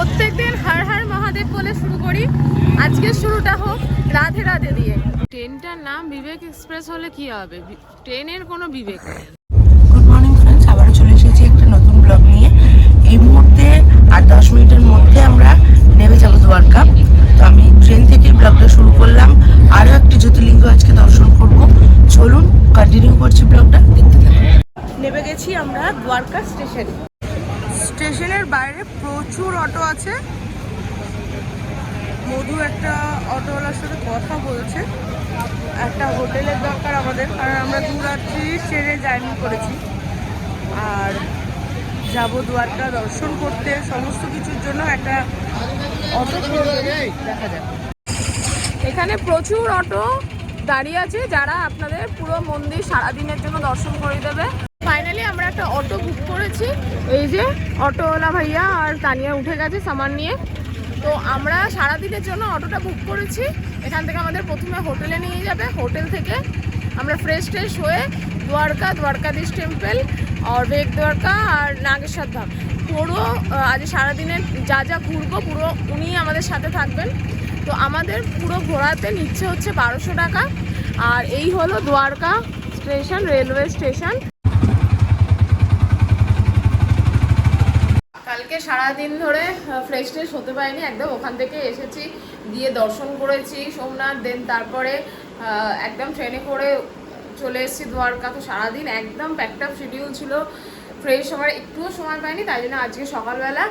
প্রত্যেকদিন হর হর মহাদেব বলে শুরু করি, আজকে শুরুটা হোক রাধে রাধে দিয়ে। ট্রেনটার নাম বিবেক এক্সপ্রেস হলে কি হবে, ট্রেনের কোনো বিবেক নেই। গুড মর্নিং ফ্রেন্ডস, আবারও চলে এসেছি একটা নতুন ব্লগ নিয়ে। এই মুহূর্তে আর 10 মিনিটের মধ্যে আমরা নেমে যাবো দ্বারকা। তো আমি ট্রেন থেকে ব্লগটা শুরু করলাম, আরও একটি জ্যোতির্লিঙ্গ আজকে দর্শন করব। চলুন কন্টিনিউ করছি ব্লগটা, দেখতে থাকুন। নেমে গেছি আমরা দ্বারকা স্টেশনে। স্টেশনের বাইরে প্রচুর অটো আছে। মধু একটা অটোওয়ালার সাথে কথা বলছে, একটা হোটেলের দরকার আমাদের, কারণ আমরা দুরাত্রি ট্রেনে জার্নি করেছি আর যাব দ্বারকা দর্শন করতে। সমস্ত কিছুর জন্য একটা অটো দেখা যাবে। এখানে প্রচুর অটো দাঁড়িয়ে আছে, যারা আপনাদের পুরো মন্দির সারাদিনের জন্য দর্শন করে দেবে। ফাইনালি আমরা একটা অটো বুক করেছি, এই যে অটোওয়ালা ভাইয়া আর তানিয়া উঠে গেছে সামান নিয়ে। তো আমরা সারাদিনের জন্য অটোটা বুক করেছি। এখান থেকে আমাদের প্রথমে হোটেলে নিয়ে যাবে, হোটেল থেকে আমরা ফ্রেশ হয়ে দ্বারকা, দ্বারকাধীশ টেম্পল আর বেগ দ্বারকা আর নাগেশ্বর ধাম পুরো আজ সারাদিনের যা যা ঘুরবো পুরো উনি আমাদের সাথে থাকবেন। তো আমাদের পুরো ঘোরাতে নিচ্ছে হচ্ছে 1200 টাকা। আর এই হলো দ্বারকা স্টেশন, রেলওয়ে স্টেশন। কালকে সারাদিন ধরে ফ্রেশ হতে পারিনি একদম, ওখান থেকে এসেছি, দিয়ে দর্শন করেছি সোমনাথ, দেন তারপরে একদম ট্রেনে করে চলে এসেছি দ্বারকা। তো সারাদিন একদম প্যাকড আপ শিডিউল ছিল, ফ্রেশ হওয়ার একটুও সময় পাইনি। তাই জন্য আজকে সকালবেলা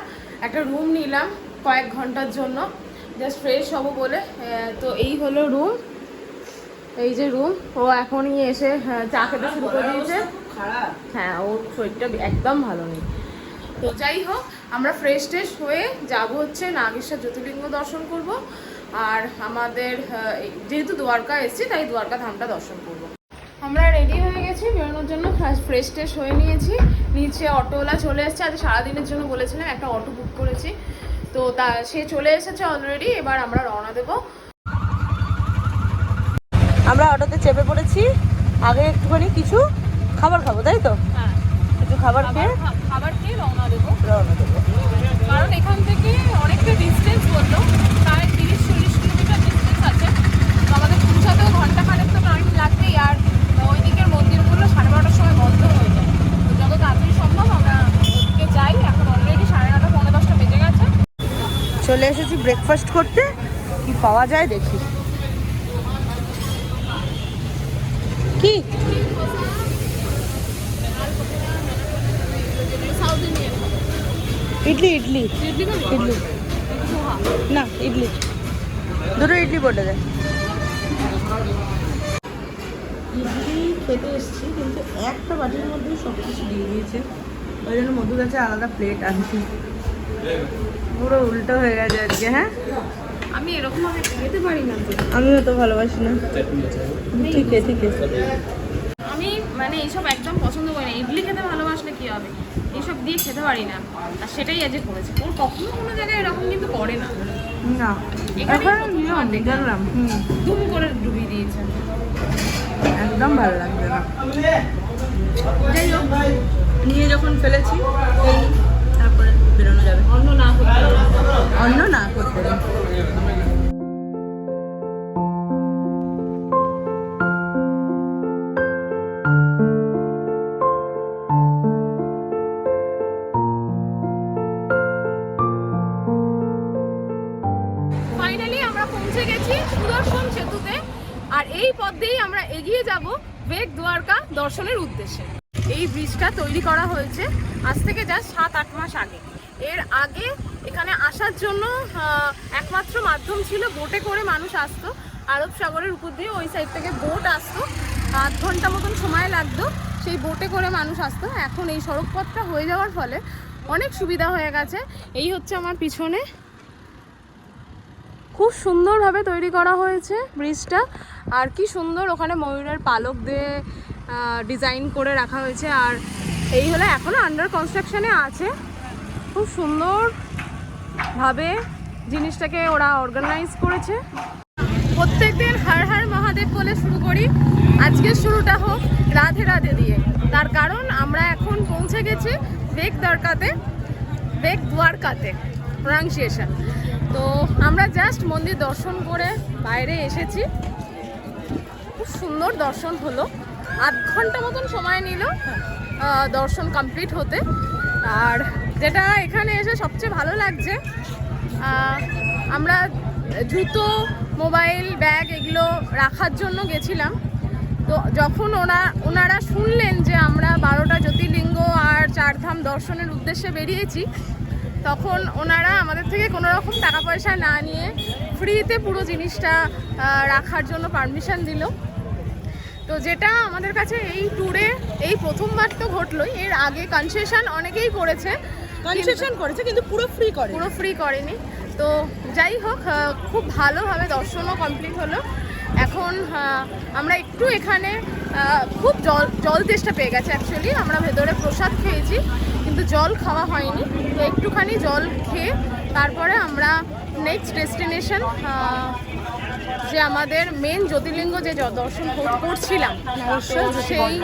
একটা রুম নিলাম কয়েক ঘন্টার জন্য, জাস্ট ফ্রেশ হবো বলে। তো এই হলো রুম, এই যে রুম। ও এখনই এসে চা খেতে শুরু করে দিয়েছে। হ্যাঁ, ওর শরীরটা একদম ভালো নেই। তো যাই হোক, আমরা ফ্রেশ হয়ে যাব হচ্ছে নাগেশ্বর জ্যোতির্লিঙ্গ দর্শন করব। আর আমাদের যেহেতু দ্বারকা এসেছি তাই দ্বারকা ধামটা দর্শন করব। আমরা রেডি হয়ে গেছি বেরোনোর জন্য, ফ্রেশ হয়ে নিয়েছি। নিচে অটোওয়ালা চলে এসেছে, আজ সারাদিনের জন্য বলেছিলাম একটা অটো বুক করেছি, তো সে চলে এসেছে অলরেডি। এবার আমরা রওনা দেব। আমরা অটোতে চেপে পড়েছি। আগে একটুখানি কিছু খাবার খাবো, তাই তো? হ্যাঁ, কিছু খাবার খেয়ে রওনা দেবো। কারণ এখান থেকে অনেকটা ডিস্টেন্স, বললো প্রায় 30-40 কিলোমিটার ডিস্টেন্স আছে। তো আমাদের পৌঁছাতেও ঘন্টাখানেক তো টাইম লাগবেই। আর ওই দিকের মন্দিরগুলো 12:30টার সময় বন্ধ হয়ে যায়। তো যত তাড়াতাড়ি সম্ভব আমরা ওদিকে যাই। এখন অলরেডি 9:30 পৌনে 10টা বেজে গেছে। চলে এসেছি ব্রেকফাস্ট করতে, কি পাওয়া যায় দেখি। কি ইডলি? ইডলি না, ইডলি দুটো ইডলি বটে দেয়। ইডলি খেতে এসেছি, কিন্তু একটা বাটির মধ্যে সব কিছু দিয়ে দিয়েছে। ওই জন্য মধুর কাছে আলাদা প্লেট আনছি। পুরো উল্টো হয়ে গেছে আজকে। হ্যাঁ, আমি এরকম ভাবে খেতে পারি না। আমিও তো ভালোবাসি না। ঠিক আছে। আমি মানে এইসব একদম পছন্দ করি না। ইডলি খেতে ভালোবাসলে কি হবে, এইসব দিয়ে খেতে পারি না। আর সেটাই আজ করেছে। ওর কখনো কোনো জায়গায় এরকম কিন্তু করে না। না, দেখলাম দুম করে ডুবিয়ে দিয়েছে, একদম ভালো লাগছে না। যাই হোক, নিয়ে যখন ফেলেছি তারপরে বেরোনো যাবে। অন্য না করতে ফাইনালি আমরা পৌঁছে গেছি সুদর্শন সেতুতে। আর এই পথ দিয়েই আমরা এগিয়ে যাব বেগ দ্বারকা দর্শনের উদ্দেশ্যে। এই ব্রিজটা তৈরি করা হয়েছে আজ থেকে জাস্ট 7-8 মাস আগে। এর আগে এখানে আসার জন্য একমাত্র মাধ্যম ছিল বোটে করে মানুষ আসতো। আরব সাগরের উপর দিয়ে ওই সাইড থেকে বোট আসতো, 8 ঘন্টা মতন সময় লাগতো। সেই বোটে করে মানুষ আসতো। এখন এই সড়ক পথটা হয়ে যাওয়ার ফলে অনেক সুবিধা হয়ে গেছে। এই হচ্ছে আমার পিছনে, খুব সুন্দরভাবে তৈরি করা হয়েছে ব্রিজটা। আর কি সুন্দর ওখানে ময়ূরের পালক দিয়ে ডিজাইন করে রাখা হয়েছে। আর এই হলো এখনও আন্ডার কনস্ট্রাকশনে আছে। খুব সুন্দরভাবে জিনিসটাকে ওরা অর্গানাইজ করেছে। প্রত্যেকদিন হর হর মহাদেব বলে শুরু করি, আজকে শুরুটা হোক রাধে রাধে দিয়ে। তার কারণ আমরা এখন পৌঁছে গেছি বেগ দ্বারকাতে। প্রনাউন্সিয়েশন। তো আমরা জাস্ট মন্দির দর্শন করে বাইরে এসেছি, খুব সুন্দর দর্শন হলো। আধ ঘন্টা মতন সময় নিল দর্শন কমপ্লিট হতে। আর যেটা এখানে এসে সবচেয়ে ভালো লাগছে, আমরা জুতো, মোবাইল, ব্যাগ এগুলো রাখার জন্য গেছিলাম। তো যখন ওনারা শুনলেন যে আমরা 12টা জ্যোতির্লিঙ্গ আর 4 ধাম দর্শনের উদ্দেশ্যে বেরিয়েছি, তখন ওনারা আমাদের থেকে কোনো রকম টাকা পয়সা না নিয়ে ফ্রিতে পুরো জিনিসটা রাখার জন্য পারমিশন দিল। তো যেটা আমাদের কাছে এই ট্যুরে এই প্রথমবার তো ঘটলোই, এর আগে কনসেশন অনেকেই করেছে কিন্তু পুরো ফ্রি করেনি। তো যাই হোক, খুব ভালোভাবে দর্শনও কমপ্লিট হলো। এখন আমরা একটু এখানে খুব জল তেষ্টা পেয়ে গেছে। অ্যাকচুয়ালি আমরা ভেতরে প্রসাদ খেয়েছি কিন্তু জল খাওয়া হয়নি। তো একটুখানি জল খেয়ে তারপরে আমরা নেক্সট ডেস্টিনেশন, যে আমাদের মেন জ্যোতির্লিঙ্গ যে দর্শন করছিলাম, সেই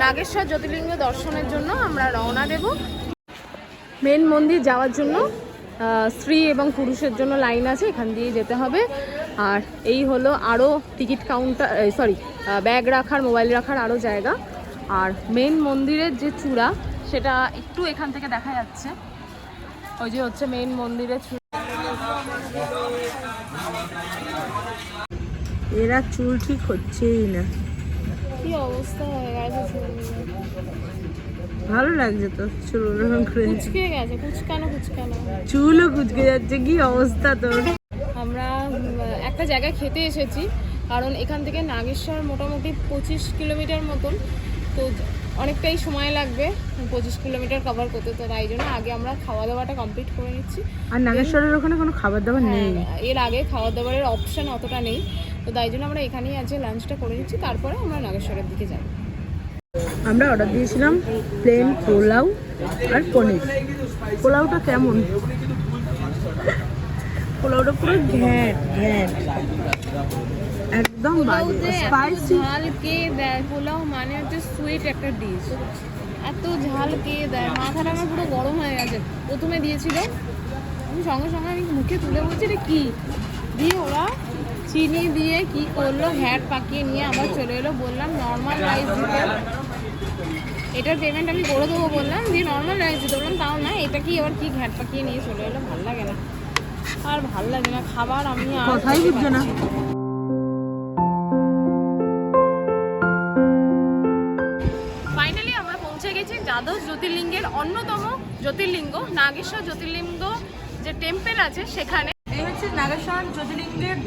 নাগেশ্বর জ্যোতির্লিঙ্গ দর্শনের জন্য আমরা রওনা দেব। মেন মন্দির যাওয়ার জন্য স্ত্রী এবং পুরুষের জন্য লাইন আছে, এখান দিয়ে যেতে হবে। আর এই হলো আরও টিকিট কাউন্টার, ব্যাগ রাখার, মোবাইল রাখার আরও জায়গা। আর মেন মন্দিরের যে চূড়া, সেটা একটু এখান থেকে দেখা যাচ্ছে। ওই যে হচ্ছে মেন মন্দিরের চূড়া। এরা চুল ঠিক হচ্ছেই না, কি অবস্থা হয়ে গেছে, ভালো লাগছে তো চুল কুচকে গেছে, কুচকানো চুলও কুচকে যাচ্ছে, কি অবস্থা তোর। আমরা একটা জায়গায় খেতে এসেছি, কারণ এখান থেকে নাগেশ্বর মোটামুটি 25 কিলোমিটার মতন। তো অনেকটাই সময় লাগবে 25 কিলোমিটার কভার করতে। তো তাই জন্য আগে আমরা খাওয়া দাওয়াটা কমপ্লিট করে নিচ্ছি। আর নাগেশ্বরের ওখানে কোনো খাবার দাবার নেই, এর আগে খাওয়া দাওয়ারের অপশন অতটা নেই। তো তাই জন্য আমরা এখানেই আজকে লাঞ্চটা করে নিচ্ছি, তারপরে আমরা নাগেশ্বরের দিকে যাই। আমরা অর্ডার দিয়েছিলাম প্লেন পোলাও আর পনির। পোলাওটা কেমন? পোলাওটা পুরো ঘ্যাট একদম স্পাইসি। ঝাল কে দেয় পোলাও? মানে হচ্ছে সুইট একটা ডিশ, এত ঝাল কে দেয়? মাথাটা আমার পুরো গরম হয়ে গেছে। প্রথমে দিয়েছিল, আমি সঙ্গে সঙ্গে আমি মুখে তুলে বলছি রে কি দিয়ে, ওরা চিনি দিয়ে কি করলো, ঘ্যাট পাকিয়ে নিয়ে আবার চলে এলো। বললাম নর্মাল রাইস দিতে, এটার পেমেন্ট আমি করে দেবো বললাম, দিয়ে নর্মাল রাইস দিতে বললাম, তাও না, এটা কি এবার কি ঘ্যাট পাকিয়ে নিয়ে চলে এলো। ভালো লাগে না, আর ভালো লাগে না খাবার, আমি আর কথাই বুঝছো না। ফাইনালি আমরা পৌঁছে গেছি দ্বাদশ জ্যোতির্লিঙ্গের অন্যতম জ্যোতির্লিঙ্গ নাগেশ্বর জ্যোতির্লিঙ্গ যে টেম্পল আছে সেখানে। এই হচ্ছে নাগেশ্বর জ্যোতির্লিঙ্গের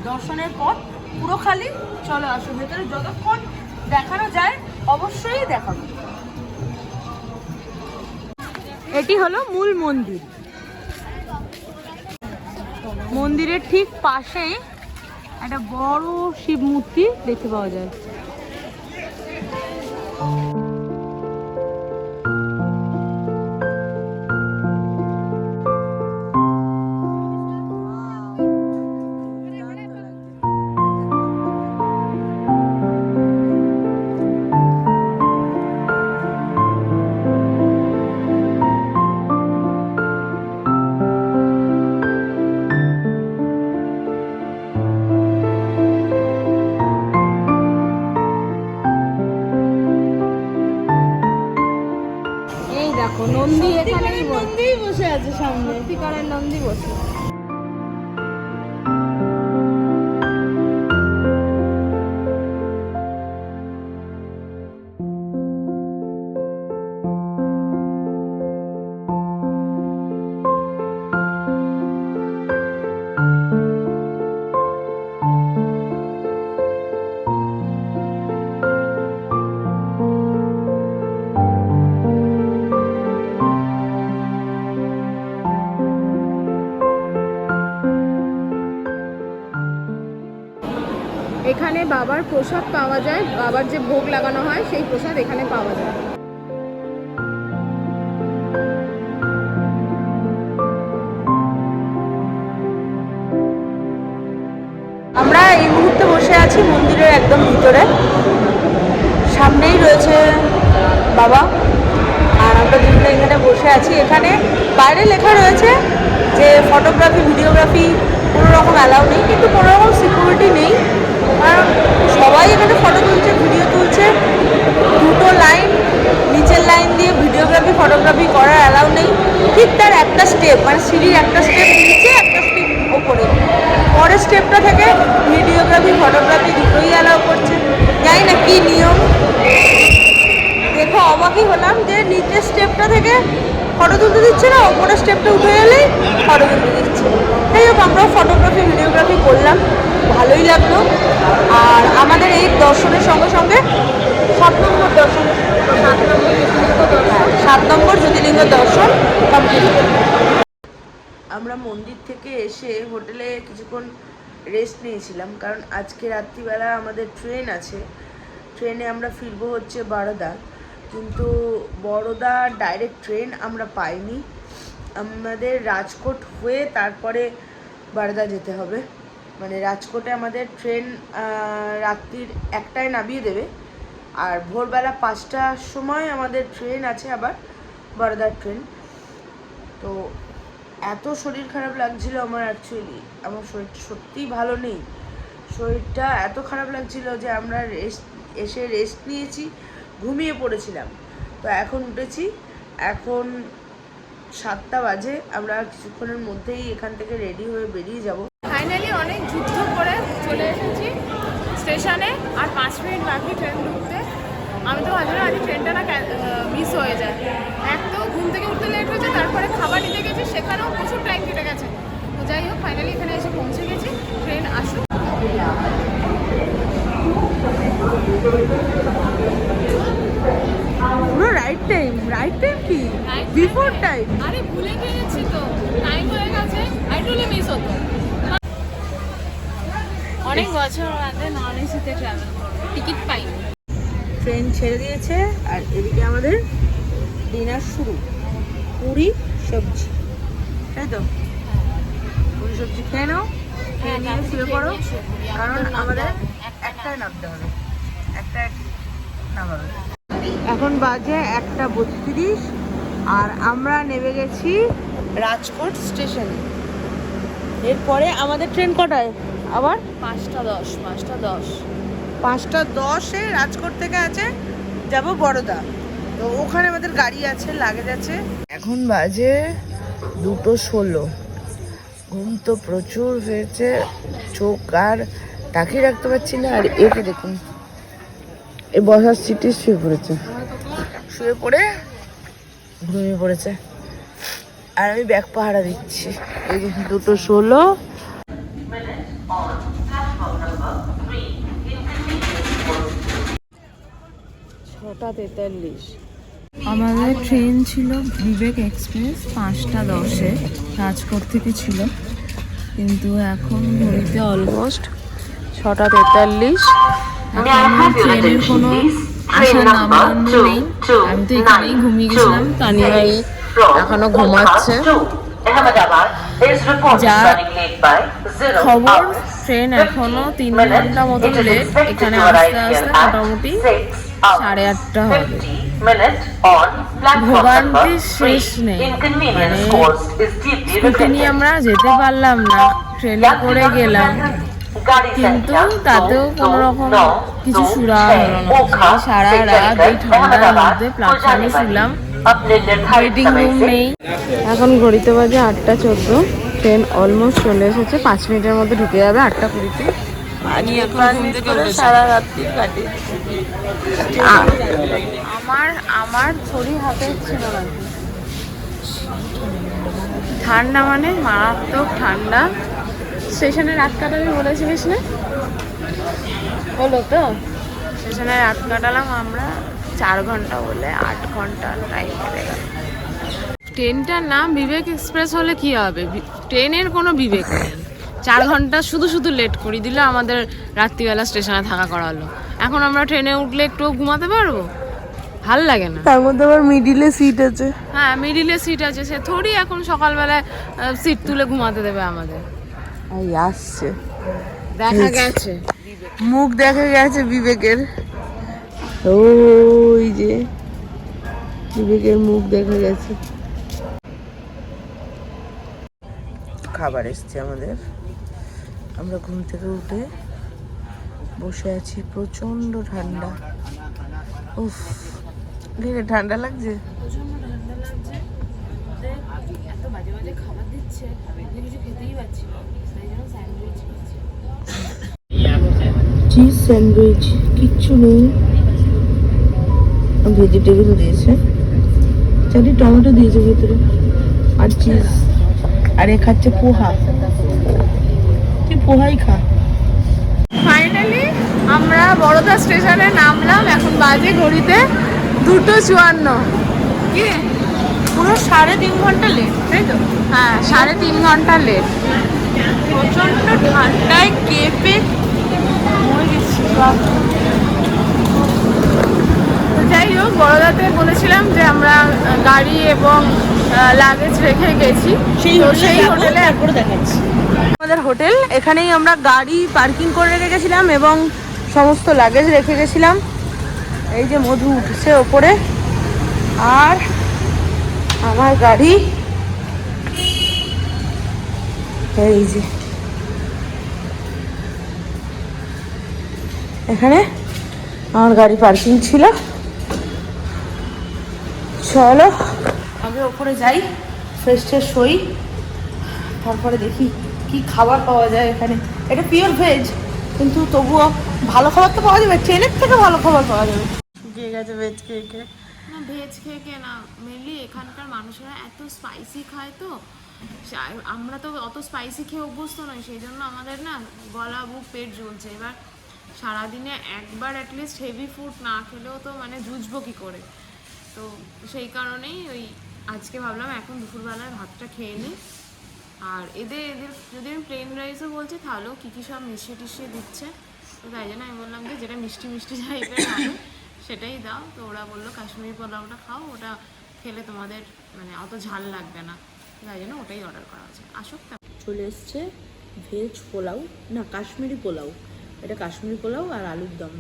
দর্শনের পর পুরো খালি। চলো আসো ভেতরে, যতক্ষণ দেখানো যায় অবশ্যই দেখাবো। এটি হলো মূল মন্দির। মন্দিরের ঠিক পাশেই একটা বড় শিব মূর্তি দেখতে পাওয়া যায়। নন্দী এখানেই বসে আছে, সামনে সত্যিকারের নন্দী বসে। এখানে বাবার প্রসাদ পাওয়া যায়, বাবার যে ভোগ লাগানো হয় সেই প্রসাদ এখানে পাওয়া যায়। আমরা এই মুহূর্তে বসে আছি মন্দিরের একদম ভিতরে, সামনেই রয়েছে বাবা, আর আমরা দুজনে এখানে বসে আছি। এখানে বাইরে লেখা রয়েছে যে ফটোগ্রাফি ভিডিওগ্রাফি কোনো রকম অ্যালাউ নেই, কিন্তু কোনো রকম সিকিউরিটি নেই, কারণ সবাই এখানে ফটো তুলছে, ভিডিও তুলছে। দুটো লাইন, নিচের লাইন দিয়ে ভিডিওগ্রাফি ফটোগ্রাফি করার অ্যালাউ নেই। ঠিক তার একটা স্টেপ, মানে সিঁড়ির একটা স্টেপ নিচে, একটা স্টেপ ওপরে, পরের স্টেপটা থেকে ভিডিওগ্রাফি ফটোগ্রাফি দুটোই অ্যালাউ করছে। জানি না কী নিয়ম, দেখো অবাকই হলাম যে নিচের স্টেপটা থেকে ফটো তুলতে দিচ্ছে না, ওপরের স্টেপটা উঠে গেলেই ফটো তুলতে দিচ্ছে। যাই হোক, আমরাও ফটোগ্রাফি ভিডিওগ্রাফি করলাম, ভালোই লাগলো। আর আমাদের এই দর্শনের সঙ্গে সঙ্গে 7 নম্বর দর্শন, 7 নম্বর জ্যোতির্লিঙ্গ দর্শন কমপ্লিট। আমরা মন্দির থেকে এসে হোটেলে কিছুক্ষণ রেস্ট নিয়েছিলাম, কারণ আজকে রাত্রিবেলা আমাদের ট্রেন আছে। ট্রেনে আমরা ফিরবো হচ্ছে বরোদা, কিন্তু বরোদা ডাইরেক্ট ট্রেন আমরা পাইনি। আমাদের রাজকোট হয়ে তারপরে বরোদা যেতে হবে। মানে রাজকোটে আমাদের ট্রেন রাত্রির 1টায় নামিয়ে দেবে, আর ভোরবেলা 5টার সময় আমাদের ট্রেন আছে আবার বরোদার ট্রেন। তো এত শরীর খারাপ লাগছিল আমার, অ্যাকচুয়ালি আমার শরীরটা সত্যিই ভালো নেই। শরীরটা এত খারাপ লাগছিল যে আমরা এসে রেস্ট নিয়েছি, ঘুমিয়ে পড়েছিলাম। তো এখন উঠেছি, এখন 7টা বাজে, আমরা কিছুক্ষণের মধ্যেই এখান থেকে রেডি হয়ে বেরিয়ে যাব। ফাইনালি অনেক যুদ্ধ করে চলে এসেছি স্টেশনে, আর 5 মিনিট বাকি ট্রেন ঢুকতে। আমি তো ভাবছিলাম আজ ট্রেনটা না মিস হয়ে যায়। এক তো ঘুম থেকে উঠতে লেট হয়েছে, তারপরে খাবার নিতে গেছি, সেখানেও প্রচুর টাইম কেটে গেছে। তো যাই হোক, ফাইনালি এখানে এসে পৌঁছে গেছি, ট্রেন আসুক। পুরো রাইট টাইম কি বিফোর টাইম? আরে ভুলে গিয়েছি তো, টাইম হয়ে গেছে, আইটুলে মিস হতো। অনেক বছর আগে নন এসিতে ট্রাভেল করবো, টিকিট পাইনি। ট্রেন ছেড়ে দিয়েছে, আর এদিকে আমাদের ডিনার শুরু। পুরি সবজি, তাই তো? পুরি সবজি খেয়ে নাও, খেয়ে নিয়ে শুয়ে পড়ো, কারণ আমাদের 1টায় নামতে হবে, 1টায় নামাবে। এখন বাজে 1:32, আর আমরা নেমে গেছি রাজকোট স্টেশনে। এরপরে আমাদের ট্রেন কটায়? আবার 5:10, 5:10। 5:10-এ রাজকোট থেকে আছে যাব বরোদা। তো ওখানে আমাদের গাড়ি আছে, লাগেজ আছে। এখন বাজে 2:16। ঘুম তো প্রচুর হয়েছে, চোখ আর তাকিয়ে রাখতে পারছি না। আর একে দেখুন, এই বসার সিটে শুয়ে পড়েছে, শুয়ে পড়ে ঘুমিয়ে পড়েছে, আর আমি ব্যাগ পাহারা দিচ্ছি। এই 2:16। আমাদের ট্রেন ছিল বিবেক এক্সপ্রেস 5:10-এ, রাজকোট থেকে ছিল, কিন্তু এখন ঘড়িতে অলমোস্ট 6:43। এখনো ট্রেনের কোনো আসার নামগন্ধ নেই। আমি তো এখানেই ঘুমিয়ে গেছিলাম, তানিয়া এখনো ঘুমাচ্ছে। যা খবর, ট্রেন এখনো 3 ঘন্টা মতো লেট। এখানে আস্তে আস্তে মোটামুটি 8:30 হবে। ভোগান্তির শেষ নেই, মানে স্কুটি নিয়ে আমরা যেতে পারলাম না, ট্রেনে করে গেলাম, কিন্তু তাতেও কোনো রকম কিছু সুরাহা হলো না। সারা রাত এই ঠান্ডার মধ্যে প্ল্যাটফর্মে শুলাম, ওয়েটিং রুম নেই। এখন ঘড়িতে বাজে 8:14, ট্রেন অলমোস্ট চলে এসেছে, 5 মিনিটের মধ্যে ঢুকে যাবে 8:20। আমি এখন ঘুম থেকে উঠে সারা রাত্রি কাটে। আমার শরীর হাতে ছিল না, ঠান্ডা মানে মারাত্মক ঠান্ডা। স্টেশনে রাত কাটাবি বলেছিলিস না, হলো তো? স্টেশনে রাত কাটালাম আমরা 4 ঘন্টা বলে 8 ঘন্টা টাইম কেটে গেল। ট্রেনটার নাম বিবেক এক্সপ্রেস হলে কি হবে, ট্রেনের কোনো বিবেক নেই। 4 ঘন্টা শুধু শুধু লেট করে দিল, আমাদের রাত্রিবেলা স্টেশনে থাকা করালো। এখন আমরা ট্রেনে উঠলে একটু ঘুমাতে পারবো? ভাল লাগে না। তার মধ্যে আবার মিডিলে সিট আছে। হ্যাঁ, মিডিলে সিট আছে, সে থোড়ি এখন সকালবেলায় সিট তুলে ঘুমাতে দেবে আমাদের। এই আসছে, দেখা গেছে মুখ দেখা গেছে বিবেকের, ওই যে বিবেকের মুখ দেখা গেছে। খাবার এসছে আমাদের। আমরা ঘুম থেকে উঠে বসে আছি, প্রচন্ড ঠান্ডা। উফ, ঠান্ডা লাগছে। প্রচন্ড ঠান্ডা লাগছে, এত বাজে বাজে খাবার দিচ্ছে, কিছু খেতেই পাচ্ছি না, তাই জন্য স্যান্ডউইচ খাচ্ছি। চিজ স্যান্ডউইচ, কিচ্ছু নেই। ভেজিটেবল দিয়েছে, চারটি টমেটো দিয়েছে ভেতরে, আর চিজ। আর এ খাচ্ছে পোহা। তুই পোহাই খা। ফাইনালি আমরা বড়দা স্টেশনে নামলাম। এখন বাজে ঘড়িতে 2:54। কি পুরো 3.5 ঘন্টা লেট, তাই তো? হ্যাঁ, 3.5 ঘন্টা লেট। প্রচন্ড ঠান্ডায় কেঁপে মরে গেছি। তো যাই হোক, বড়দাতে বলেছিলাম যে আমরা গাড়ি এবং লাগেজ রেখে গেছি, সেই হোটেলে একবার দেখাচ্ছি আমাদের হোটেল। এখানেই আমরা গাড়ি পার্কিং করে রেখে গেছিলাম এবং সমস্ত লাগেজ রেখে গেছিলাম। এই যে মধু উঠছে ওপরে, আর আমার গাড়ি এই যে এখানে আমার গাড়ি পার্কিং ছিল। চলো আগে ওপরে যাই, ফ্রেশ ট্রেশ হই, তারপরে দেখি কি খাবার পাওয়া যায় এখানে। এটা পিওর ভেজ, কিন্তু তবুও ভালো খাবার তো পাওয়া যাবে, ট্রেনের থেকে ভালো খাবার পাওয়া যাবে। শুকিয়ে গেছে ভেজ খেয়ে খেয়ে। না, ভেজ খেয়ে না, মেনলি এখানকার মানুষেরা এত স্পাইসি খায় তো, আমরা তো অত স্পাইসি খেয়ে অভ্যস্ত নয়, সেই জন্য আমাদের না গলা বুক পেট জ্বলছে। এবার সারাদিনে একবার অ্যাটলিস্ট হেভি ফুড না খেলেও তো মানে জুঝবো কী করে। তো সেই কারণেই ওই আজকে ভাবলাম এখন দুপুরবেলায় ভাতটা খেয়ে নিই। আর এদের যদি আমি প্লেন রাইসও বলছি তাহলেও কী কী সব মিশিয়ে টিশিয়ে দিচ্ছে, তো তাই জন্য আমি বললাম যে যেটা মিষ্টি মিষ্টি টাইপের হবে সেটাই দাও। তো ওরা বললো কাশ্মীরি পোলাওটা খাও, ওটা খেলে তোমাদের মানে অত ঝাল লাগবে না, তাই জন্য ওটাই অর্ডার করা আছে। আসুক। চলে এসছে ভেজ পোলাও, না কাশ্মীরি পোলাও। এটা কাশ্মীরি পোলাও আর আলুর দম।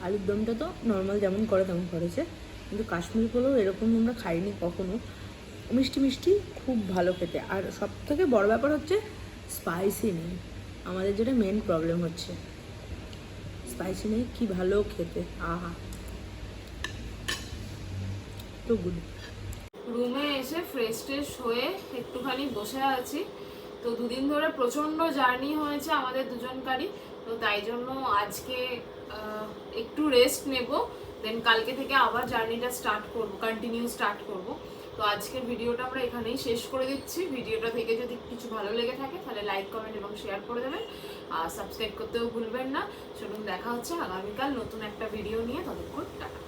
আলুর দমটা তো নর্মাল যেমন করে তেমন করেছে, কিন্তু কাশ্মীরি পোলাও এরকম আমরা খাইনি কখনো। মিষ্টি মিষ্টি, খুব ভালো খেতে। আর সব থেকে বড় ব্যাপার হচ্ছে স্পাইসি নেই, আমাদের যেটা মেন প্রবলেম হচ্ছে, স্পাইসি নেই। কি ভালো খেতে, আহা, তো গুড। রুমে এসে ফ্রেশ ট্রেশ হয়ে একটুখানি বসে আছি। তো দুদিন ধরে প্রচণ্ড জার্নি হয়েছে আমাদের দুজনকারই, তো তাই জন্য আজকে একটু রেস্ট নেব, দেন কালকে থেকে আবার জার্নিটা কন্টিনিউ স্টার্ট করব। তো আজকের ভিডিওটা আমরা এখানেই শেষ করে দিচ্ছি। ভিডিওটা থেকে যদি কিছু ভালো লেগে থাকে তাহলে লাইক, কমেন্ট এবং শেয়ার করে দেবেন, আর সাবস্ক্রাইব করতেও ভুলবেন না। চলুন দেখা হচ্ছে আগামীকাল নতুন একটা ভিডিও নিয়ে, ততক্ষণ টাটা।